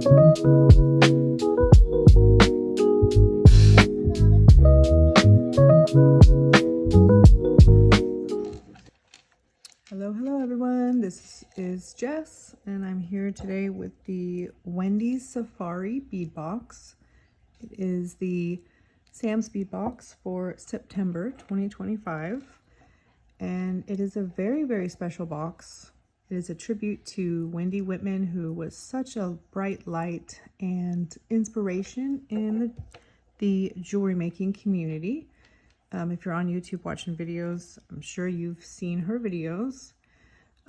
Hello everyone, this is Jess and I'm here today with the Wendy Safari Bead Box. It is the Sam's Bead Box for September 2025 and it is a very special box. It is a tribute to Wendy Whitman, who was such a bright light and inspiration in the jewelry making community. If you're on YouTube watching videos, I'm sure you've seen her videos.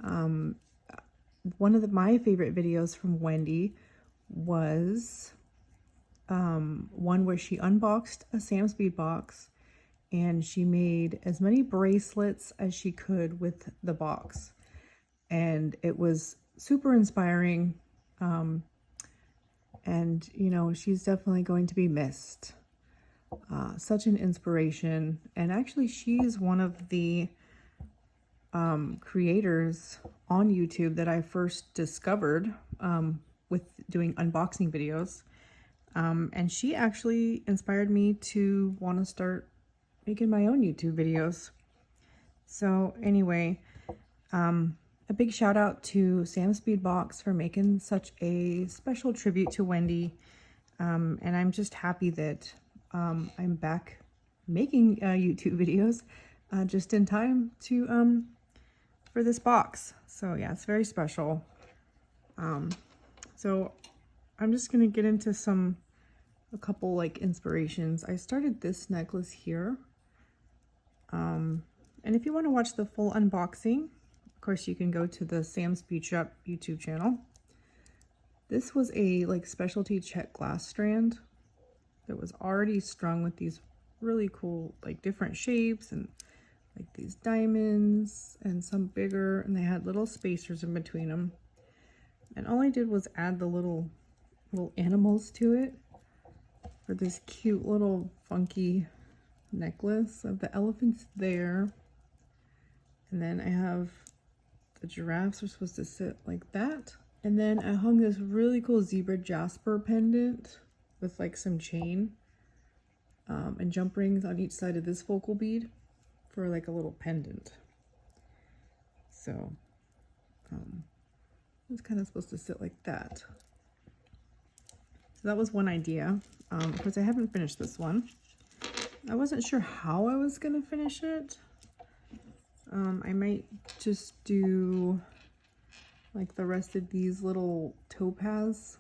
One of my favorite videos from Wendy was one where she unboxed a Sam's Bead Box and she made as many bracelets as she could with the box. And it was super inspiring. And you know, she's definitely going to be missed. Such an inspiration, and actually she's one of the creators on YouTube that I first discovered with doing unboxing videos, and she actually inspired me to want to start making my own YouTube videos. So anyway, a big shout out to Sam's Bead Box for making such a special tribute to Wendy, and I'm just happy that I'm back making YouTube videos just in time to for this box. So yeah, it's very special. So I'm just gonna get into a couple like inspirations. I started this necklace here, and if you want to watch the full unboxing, of course you can go to the Sam's Bead Shop YouTube channel. This was a like specialty check glass strand that was already strung with these really cool like different shapes and like these diamonds and some bigger, and they had little spacers in between them. And all I did was add the little animals to it for this cute little funky necklace of the elephants there. And then I have the giraffes are supposed to sit like that. And then I hung this really cool zebra jasper pendant with like some chain and jump rings on each side of this focal bead for like a little pendant. So it's kind of supposed to sit like that. So that was one idea. Of course, I haven't finished this one. I wasn't sure how I was gonna finish it. I might just do like the rest of these little topaz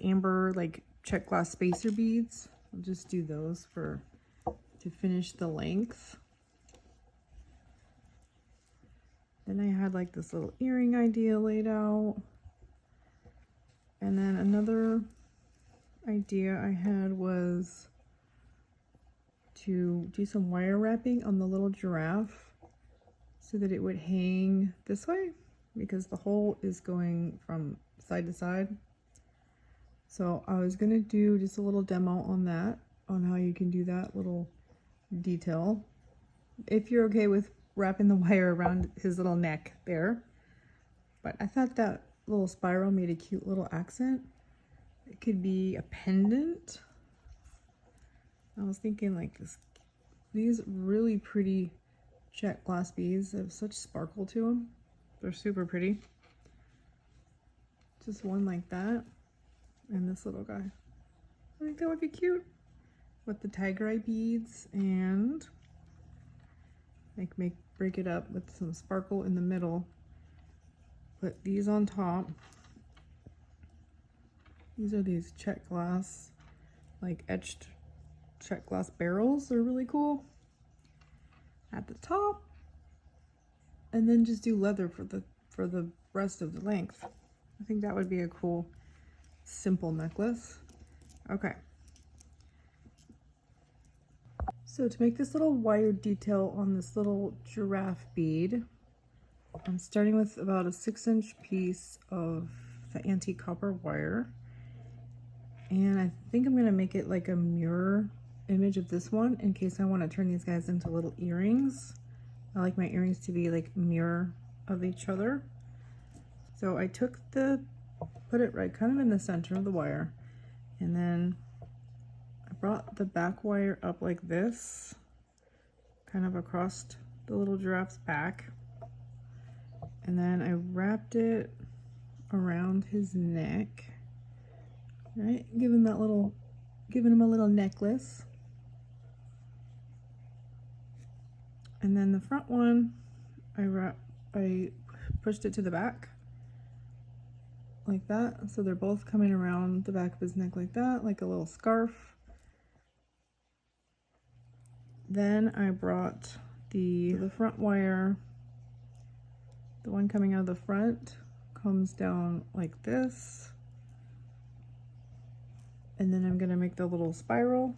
amber like check glass spacer beads. I'll just do those to finish the length. Then I had like this little earring idea laid out, and then another idea I had was to do some wire wrapping on the little giraffe so that it would hang this way, because the hole is going from side to side. So I was gonna do just a little demo on that, on how you can do that little detail, if you're okay with wrapping the wire around his little neck there. But I thought that little spiral made a cute little accent. It could be a pendant. I was thinking like these really pretty check glass beads have such sparkle to them. They're super pretty. Just one like that. And this little guy. I think that would be cute with the tiger eye beads, and like break it up with some sparkle in the middle. Put these on top. These are these check glass, like etched check glass barrels. They're really cool. At the top, and then just do leather for the rest of the length. I think that would be a cool simple necklace. Okay, so to make this little wire detail on this little giraffe bead, I'm starting with about a 6-inch piece of the antique copper wire, and I think I'm going to make it like a mirror image of this one in case I want to turn these guys into little earrings. I like my earrings to be like mirror of each other. So I took the put it right kind of in the center of the wire. And then I brought the back wire up like this, kind of across the little giraffe's back. And then I wrapped it around his neck, right? Giving him a little necklace. And then the front one, I pushed it to the back like that. So they're both coming around the back of his neck like that, like a little scarf. Then I brought the front wire, the one coming out of the front comes down like this. And then I'm gonna make the little spiral.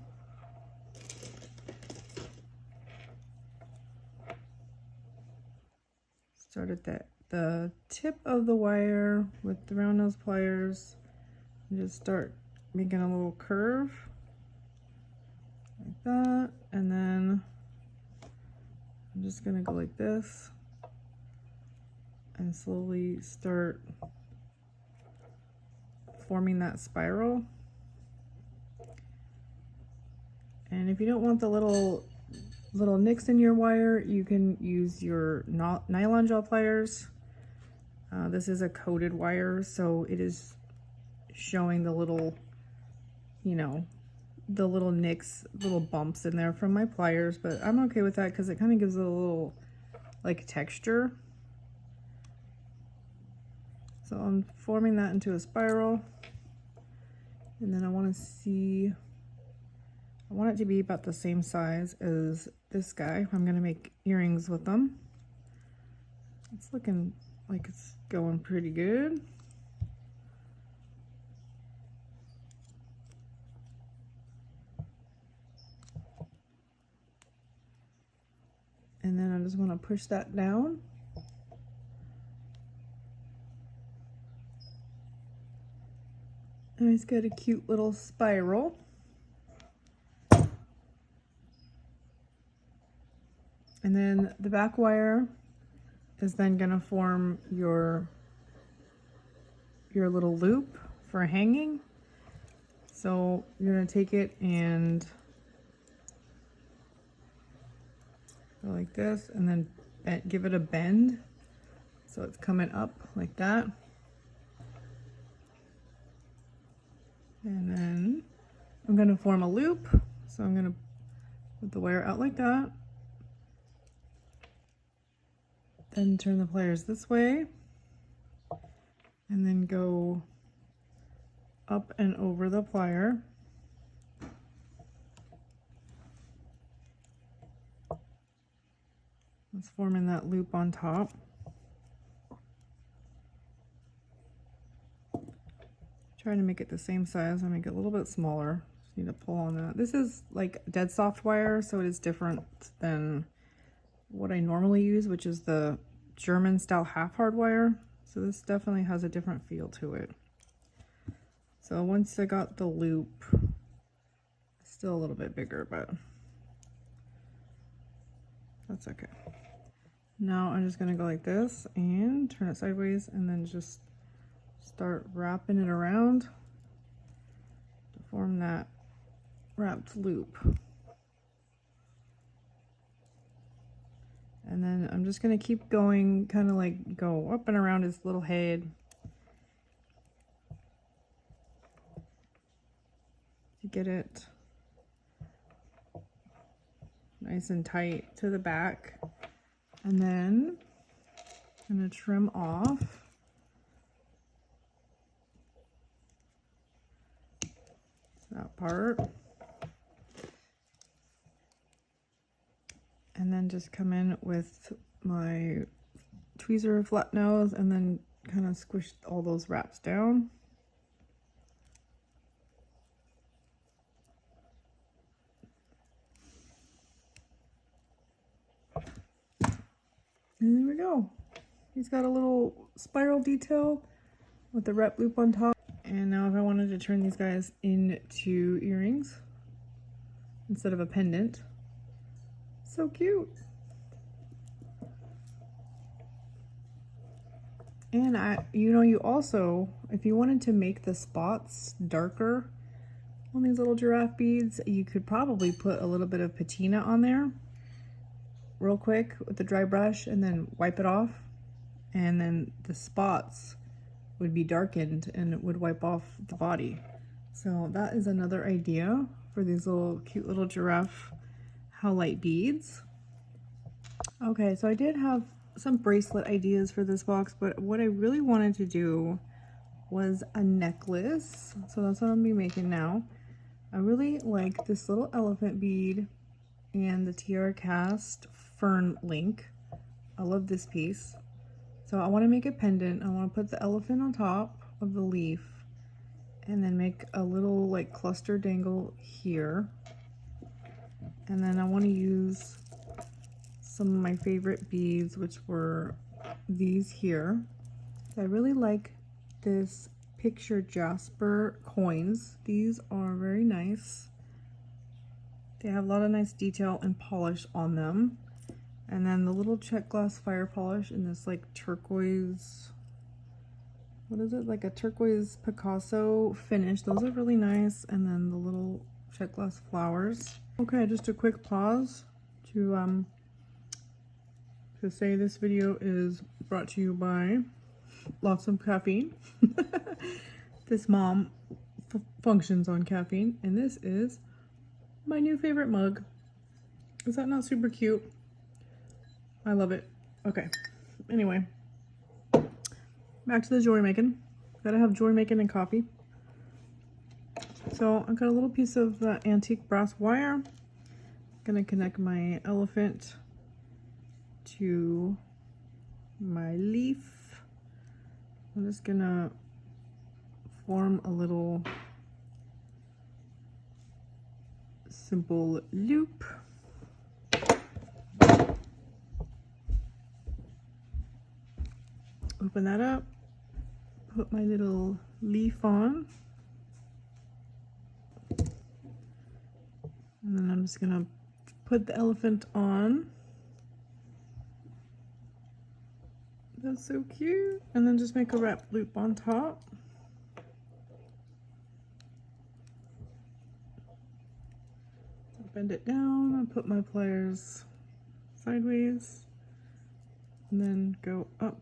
Start at the tip of the wire with the round nose pliers and just start making a little curve like that. And then I'm just gonna go like this and slowly start forming that spiral. And if you don't want the little nicks in your wire, you can use your nylon gel pliers. This is a coated wire, so it is showing the little, you know, the little nicks, little bumps in there from my pliers, but I'm okay with that because it kind of gives it a little like texture. So I'm forming that into a spiral, and then I want it to be about the same size as this guy. I'm gonna make earrings with them. It's looking like it's going pretty good. And then I just want to push that down. And it's got a cute little spiral. And then the back wire is then gonna form your little loop for hanging. So you're gonna take it and go like this, and then give it a bend. So it's coming up like that. And then I'm gonna form a loop. So I'm gonna put the wire out like that. Then turn the pliers this way, and then go up and over the plier. It's forming that loop on top. Try to make it the same size. I make it a little bit smaller. Just need to pull on that. This is like dead soft wire, so it is different than what I normally use, which is the German style half hard wire. So this definitely has a different feel to it. So once I got the loop, it's still a little bit bigger, but that's okay. Now I'm just gonna go like this and turn it sideways, and then just start wrapping it around to form that wrapped loop. And then I'm just gonna keep going, kind of like go up and around his little head to get it nice and tight to the back. And then I'm gonna trim off that part. And then just come in with my tweezer flat nose and then kind of squish all those wraps down. And there we go. He's got a little spiral detail with the wrap loop on top. And now if I wanted to turn these guys into earrings instead of a pendant. So cute. And you also, if you wanted to make the spots darker on these little giraffe beads, you could probably put a little bit of patina on there real quick with the dry brush and then wipe it off. And then the spots would be darkened and it would wipe off the body. So that is another idea for these little cute little giraffe howlite beads. Okay, so I did have some bracelet ideas for this box, but what I really wanted to do was a necklace. So that's what I'm gonna be making now. I really like this little elephant bead and the tiara cast fern link. I love this piece. So I want to make a pendant. I want to put the elephant on top of the leaf and then make a little like cluster dangle here. And then I want to use some of my favorite beads, which were these here. So I really like this picture jasper coins. These are very nice. They have a lot of nice detail and polish on them. And then the little check glass fire polish in this like turquoise, what is it? Like a turquoise Picasso finish. Those are really nice. And then the little check glass flowers. Okay, just a quick pause to say this video is brought to you by lots of caffeine. This mom functions on caffeine, and this is my new favorite mug. Is that not super cute? I love it. Okay, anyway, back to the jewelry making. Gotta have jewelry making and coffee. So I've got a little piece of antique brass wire. Gonna connect my elephant to my leaf. I'm just gonna form a little simple loop. Open that up, put my little leaf on, and then I'm just gonna put the elephant on. That's so cute. And then just make a wrap loop on top. Bend it down and put my pliers sideways, and then go up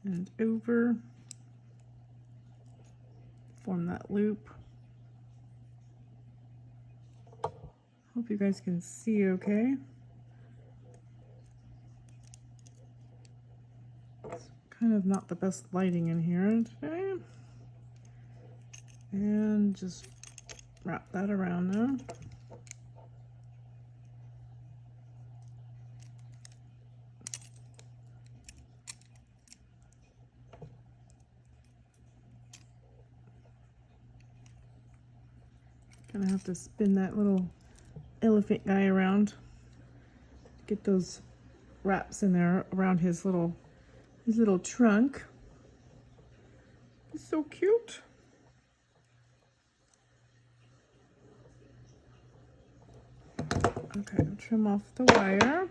and over, form that loop. Hope you guys can see okay. It's kind of not the best lighting in here today. And just wrap that around now. Gonna have to spin that little elephant guy around. Get those wraps in there around his little trunk. It's so cute. Okay, trim off the wire.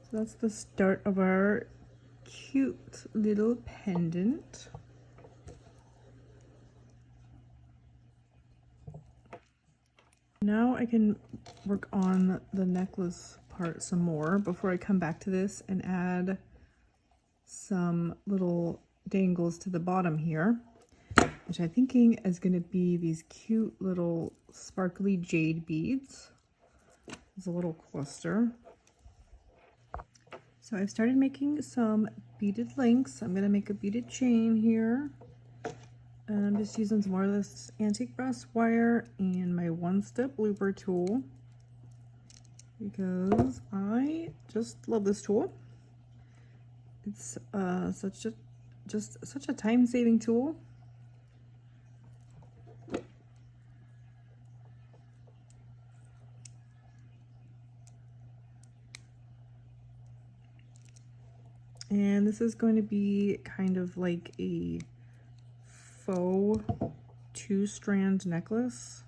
So that's the start of our cute little pendant. Now I can work on the necklace part some more before I come back to this and add some little dangles to the bottom here, which I'm thinking is going to be these cute little sparkly jade beads. It's a little cluster. So I've started making some beaded links. I'm going to make a beaded chain here. And I'm just using some more of this antique brass wire and my one-step looper tool because I just love this tool. It's such a time-saving tool. And this is going to be kind of like a faux two-strand necklace.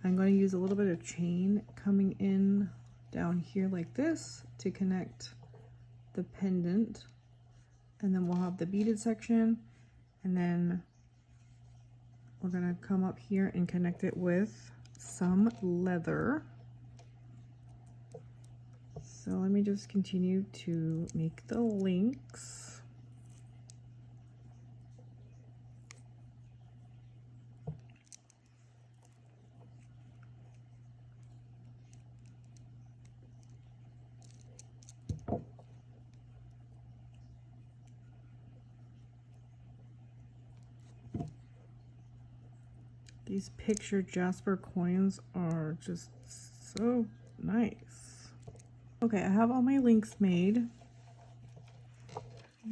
I'm going to use a little bit of chain coming in down here like this to connect the pendant, and then we'll have the beaded section, and then we're gonna come up here and connect it with some leather. So let me just continue to make the links. These picture jasper coins are just so nice. Okay, I have all my links made.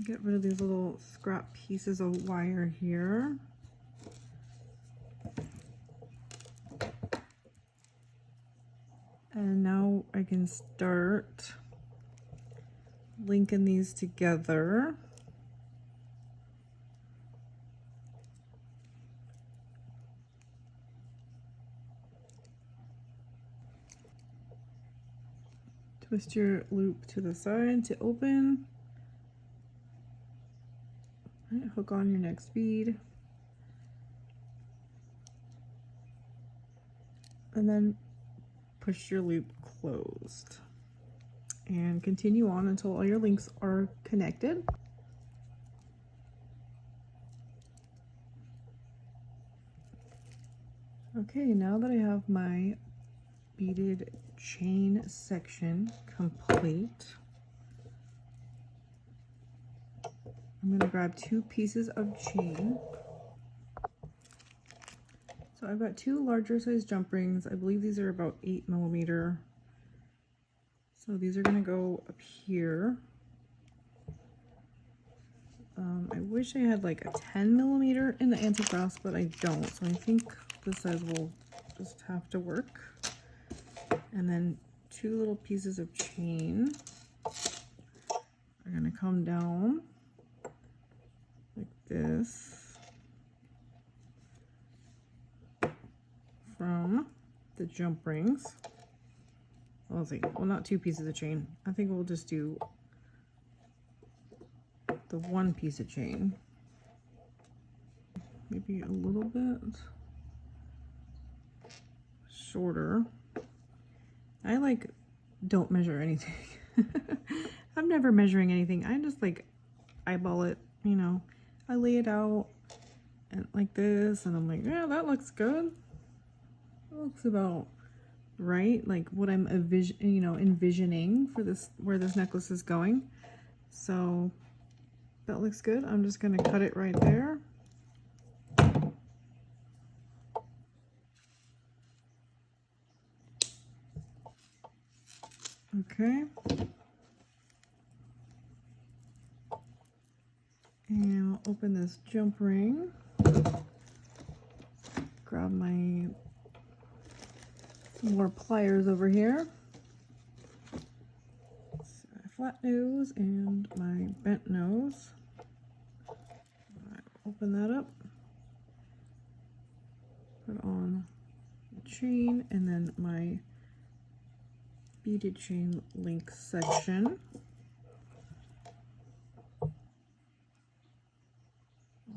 Get rid of these little scrap pieces of wire here. And now I can start linking these together. Twist your loop to the side to open. Right, hook on your next bead. And then push your loop closed. And continue on until all your links are connected. Okay, now that I have my beaded chain section complete, I'm going to grab 2 pieces of chain. So I've got 2 larger size jump rings. I believe these are about 8mm. So these are going to go up here. I wish I had like a 10mm in the antique brass, but I don't. So I think this size will just have to work. And then 2 little pieces of chain are going to come down like this from the jump rings. Well, let's see. Well, not 2 pieces of chain. I think we'll just do the 1 piece of chain. Maybe a little bit shorter. I like don't measure anything. I'm never measuring anything. I just like eyeball it, you know. I lay it out and like this, and I'm like, yeah, that looks good. That looks about right, like what I'm envisioning for this, where this necklace is going. So that looks good. I'm just gonna cut it right there. Okay. And I'll open this jump ring. Grab my some more pliers over here. So flat nose and my bent nose. Open that up. Put on the chain and then my beaded chain link section.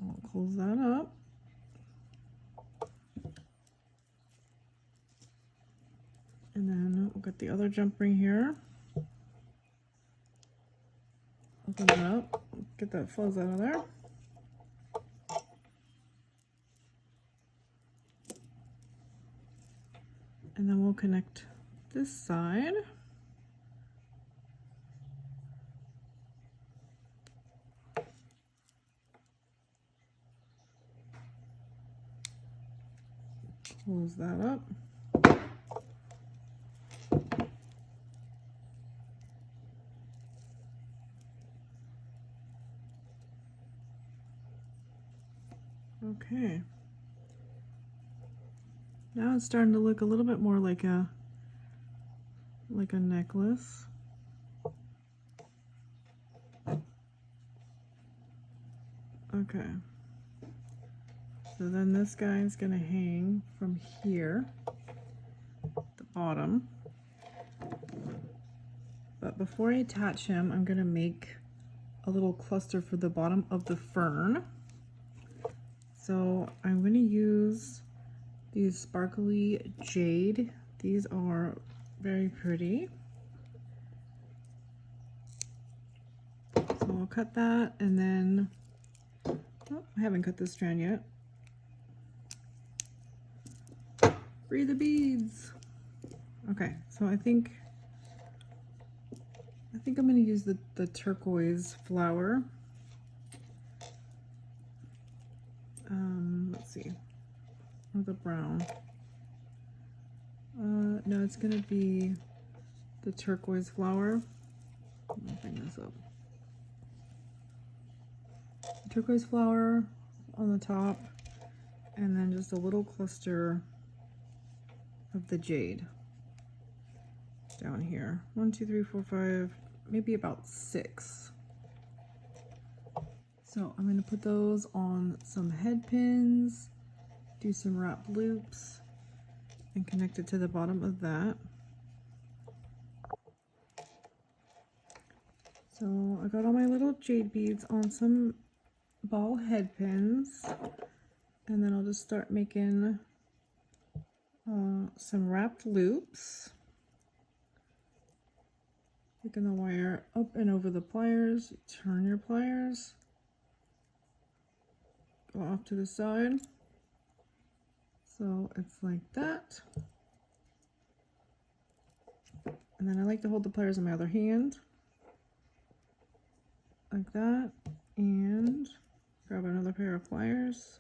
I'll close that up. And then we'll get the other jump ring here. Open that up, get that fuzz out of there. And then we'll connect this side. Close that up. Okay. Now it's starting to look a little bit more like a necklace. Okay. So then this guy is going to hang from here, the bottom. But before I attach him, I'm gonna make a little cluster for the bottom of the fern. So I'm gonna use these sparkly jade. These are very pretty. So I'll cut that, and then, oh, I haven't cut this strand yet. Free the beads. Okay, so I think I'm gonna use the turquoise flower. Let's see, or the brown. No, it's gonna be the turquoise flower. Let me bring this up. Turquoise flower on the top, and then just a little cluster of the jade down here. 1, 2, 3, 4, 5, maybe about 6. So I'm going to put those on some head pins, do some wrap loops, and connect it to the bottom of that. So I got all my little jade beads on some ball head pins, and then I'll just start making some wrapped loops. Taking the wire up and over the pliers, turn your pliers, go off to the side. So it's like that. And then I like to hold the pliers in my other hand, like that, and grab another pair of pliers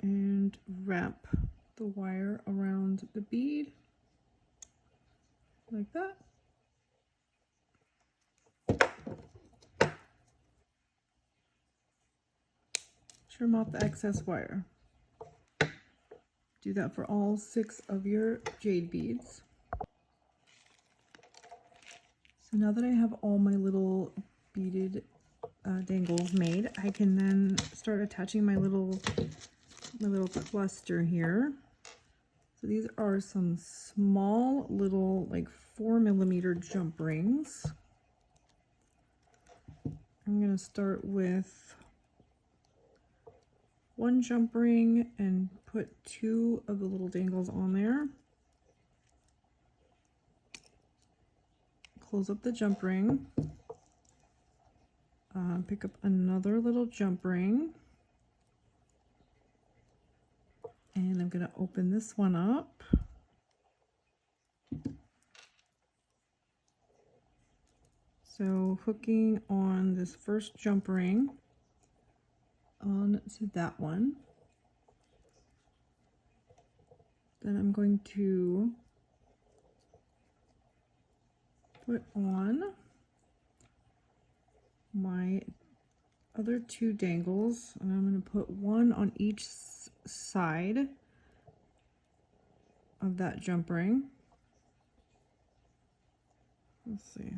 and wrap the wire around the bead like that. Trim off the excess wire. Do that for all 6 of your jade beads. So now that I have all my little beaded dangles made, I can then start attaching my little cluster here. So these are some small little, like 4mm jump rings. I'm going to start with 1 jump ring and put 2 of the little dangles on there. Close up the jump ring. Pick up another little jump ring. And I'm going to open this one up. So hooking on this first jump ring onto that one. Then I'm going to put on my other 2 dangles, and I'm going to put 1 on each side of that jump ring. Let's see.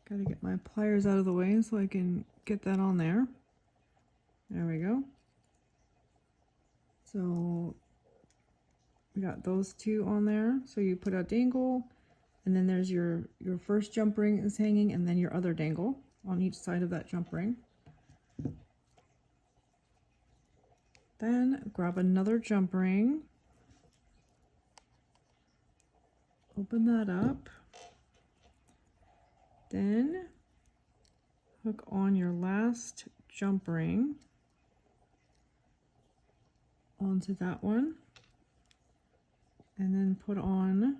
Gotta get my pliers out of the way so I can get that on there. There we go. So we got those 2 on there. So you put a dangle, and then there's your first jump ring is hanging, and then your other dangle on each side of that jump ring. Then grab another jump ring, open that up, then hook on your last jump ring onto that one, and then put on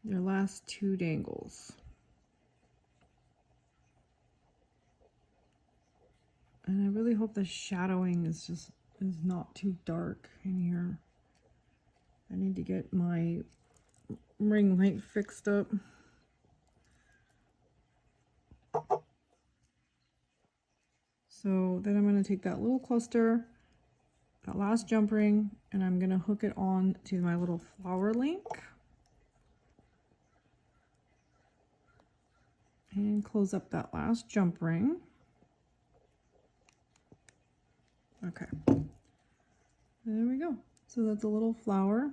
your last 2 dangles. And I really hope the shadowing is not too dark in here. I need to get my ring light fixed up. So then I'm going to take that little cluster, that last jump ring, and I'm going to hook it on to my little flower link. And close up that last jump ring. Okay. And there we go. So that's a little flower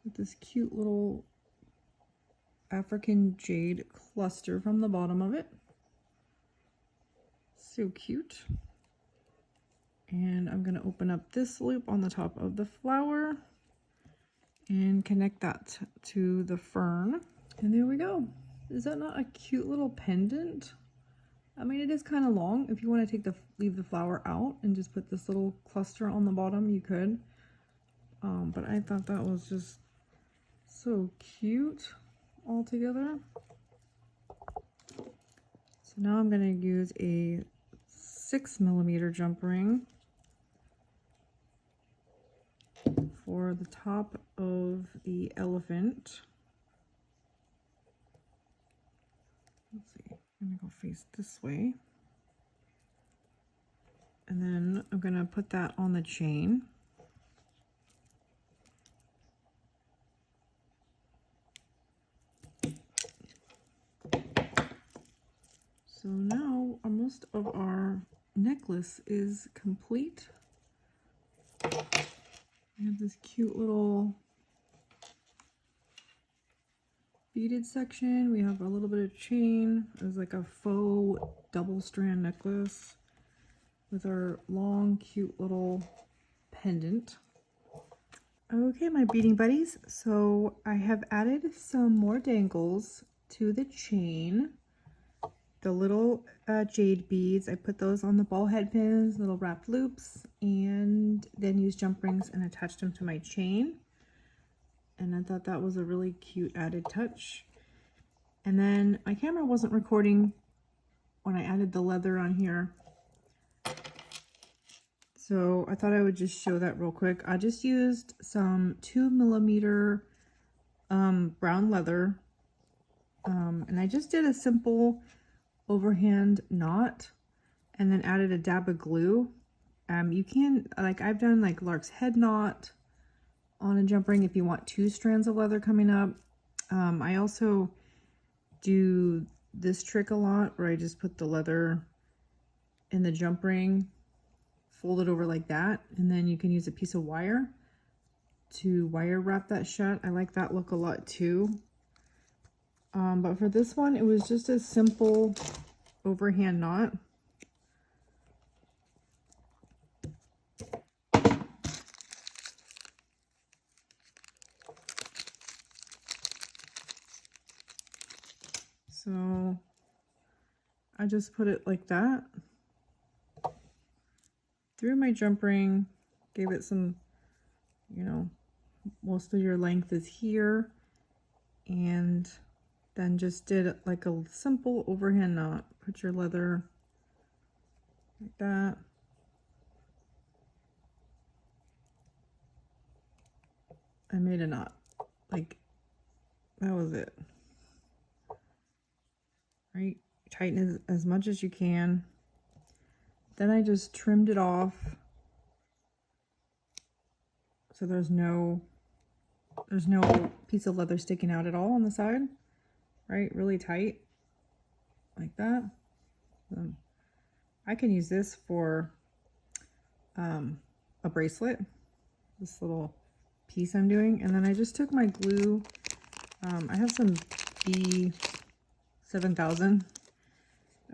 with this cute little African jade cluster from the bottom of it. So cute. And I'm going to open up this loop on the top of the flower and connect that to the fern. And there we go. Is that not a cute little pendant? I mean, it is kind of long. If you want to leave the flower out and just put this little cluster on the bottom, you could. But I thought that was just so cute all together. So now I'm going to use a 6mm jump ring for the top of the elephant. Let's see, I'm gonna go face this way. And then I'm gonna put that on the chain. So now most of our necklace is complete. We have this cute little beaded section. We have a little bit of chain. It's like a faux double strand necklace with our long, cute little pendant. Okay, my beading buddies. So I have added some more dangles to the chain. The little jade beads, I put those on the ball head pins, little wrapped loops, and then used jump rings and attached them to my chain. And I thought that was a really cute added touch. And then my camera wasn't recording when I added the leather on here, so I thought I would just show that real quick. I just used some 2mm brown leather, and I just did a simple overhand knot and then added a dab of glue. You can, like, I've done like lark's head knot on a jump ring if you want 2 strands of leather coming up. I also do this trick a lot where I just put the leather in the jump ring, fold it over like that, and then you can use a piece of wire to wire wrap that shut. I like that look a lot too. But for this one, it was just a simple overhand knot. So I just put it like that through my jump ring, gave it some, you know, most of your length is here, and then just did like a simple overhand knot. Put your leather like that. I made a knot. Like, that was it. Right? Tighten as much as you can. Then I just trimmed it off so there's no piece of leather sticking out at all on the side. Right? Really tight. Like that. I can use this for a bracelet. This little piece I'm doing. And then I just took my glue. I have some B7000.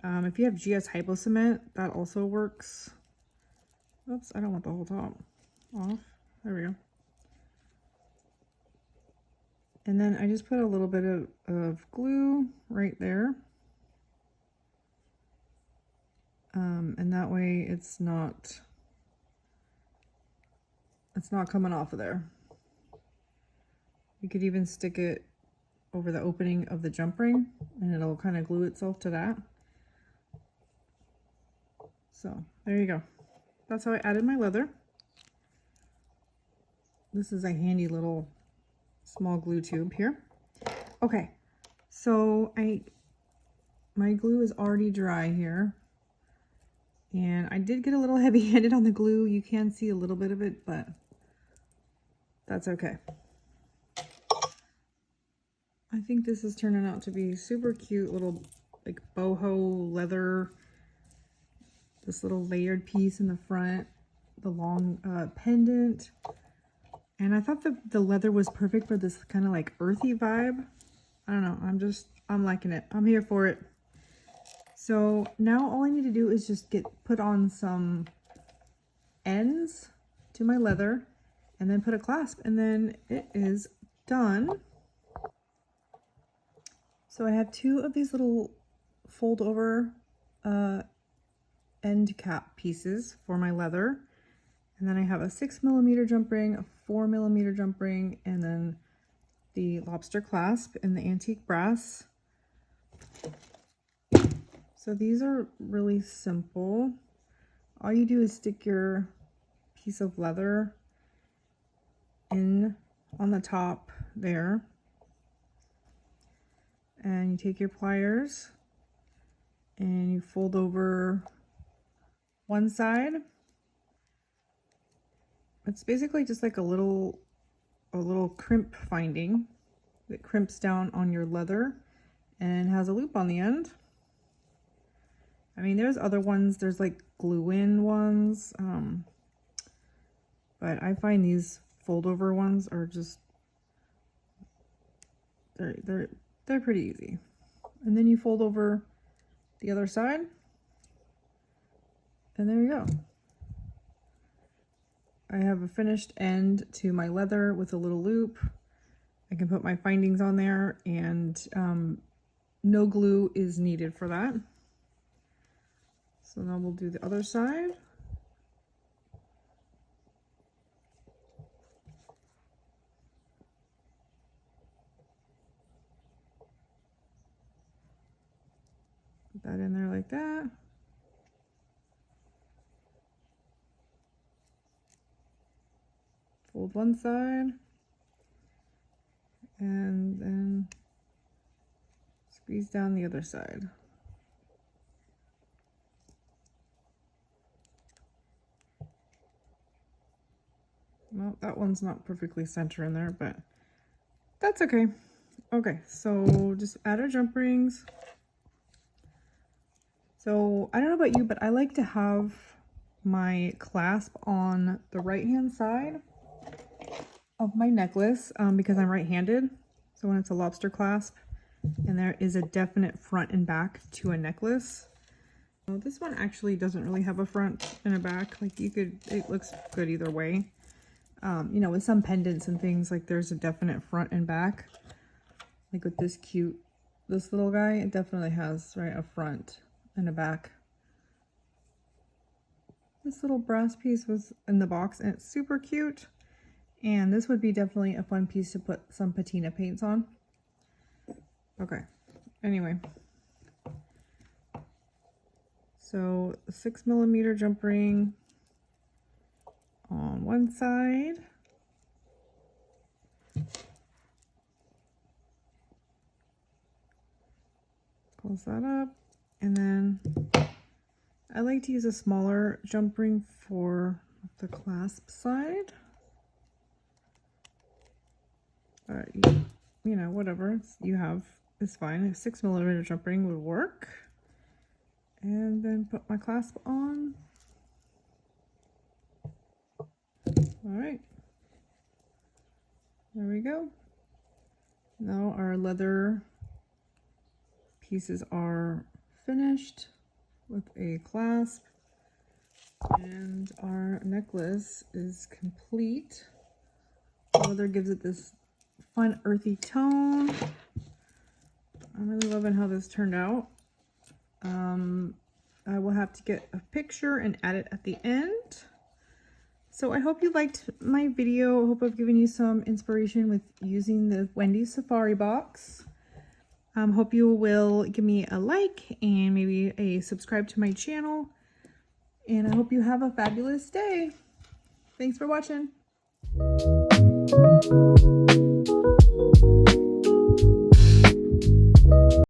If you have GS Hypo Cement, that also works. Oops, I don't want the whole top off. There we go. And then I just put a little bit of glue right there. And that way it's not coming off of there. You could even stick it over the opening of the jump ring and it'll kind of glue itself to that. So there you go. That's how I added my leather. This is a handy little small glue tube here. Okay, so my glue is already dry here. And I did get a little heavy-handed on the glue. You can see a little bit of it, but that's okay. I think this is turning out to be super cute little like boho leather. This little layered piece in the front. long pendant. And I thought the leather was perfect for this kind of like earthy vibe. I don't know, I'm liking it. I'm here for it. So now all I need to do is just put on some ends to my leather and then put a clasp, and then it is done. So I have two of these little fold over end cap pieces for my leather. And then I have a 6mm jump ring, a 4mm jump ring, and then the lobster clasp in the antique brass. So these are really simple. All you do is stick your piece of leather in on the top there. And you take your pliers and you fold over one side. It's basically just like a little crimp finding that crimps down on your leather and has a loop on the end. I mean, there's other ones, there's like glue-in ones, but I find these fold-over ones are just, they're pretty easy. And then you fold over the other side, and there you go. I have a finished end to my leather with a little loop. I can put my findings on there, and no glue is needed for that. So now we'll do the other side. Put that in there like that. Fold one side, and then squeeze down the other side. Well, that one's not perfectly center in there, but that's okay. Okay, so just add our jump rings. So I don't know about you, but I like to have my clasp on the right-hand side of my necklace because I'm right-handed. So when it's a lobster clasp, and there is a definite front and back to a necklace. Well, this one actually doesn't really have a front and a back. Like it looks good either way. You know, with some pendants and things, like there's a definite front and back. Like with this little guy, it definitely has, right, a front and a back. This little brass piece was in the box and it's super cute. And this would be definitely a fun piece to put some patina paints on. Okay, anyway. So a 6mm jump ring on one side. Close that up. And then I like to use a smaller jump ring for the clasp side. You know, whatever you have is fine. A 6mm jump ring would work. And then put my clasp on. All right, there we go. Now our leather pieces are finished with a clasp, and our necklace is complete. The leather gives it this fun earthy tone. I'm really loving how this turned out. I will have to get a picture and add it at the end. So I hope you liked my video. I hope I've given you some inspiration with using the Wendy Safari box. Hope you will give me a like and maybe a subscribe to my channel. And I hope you have a fabulous day. Thanks for watching.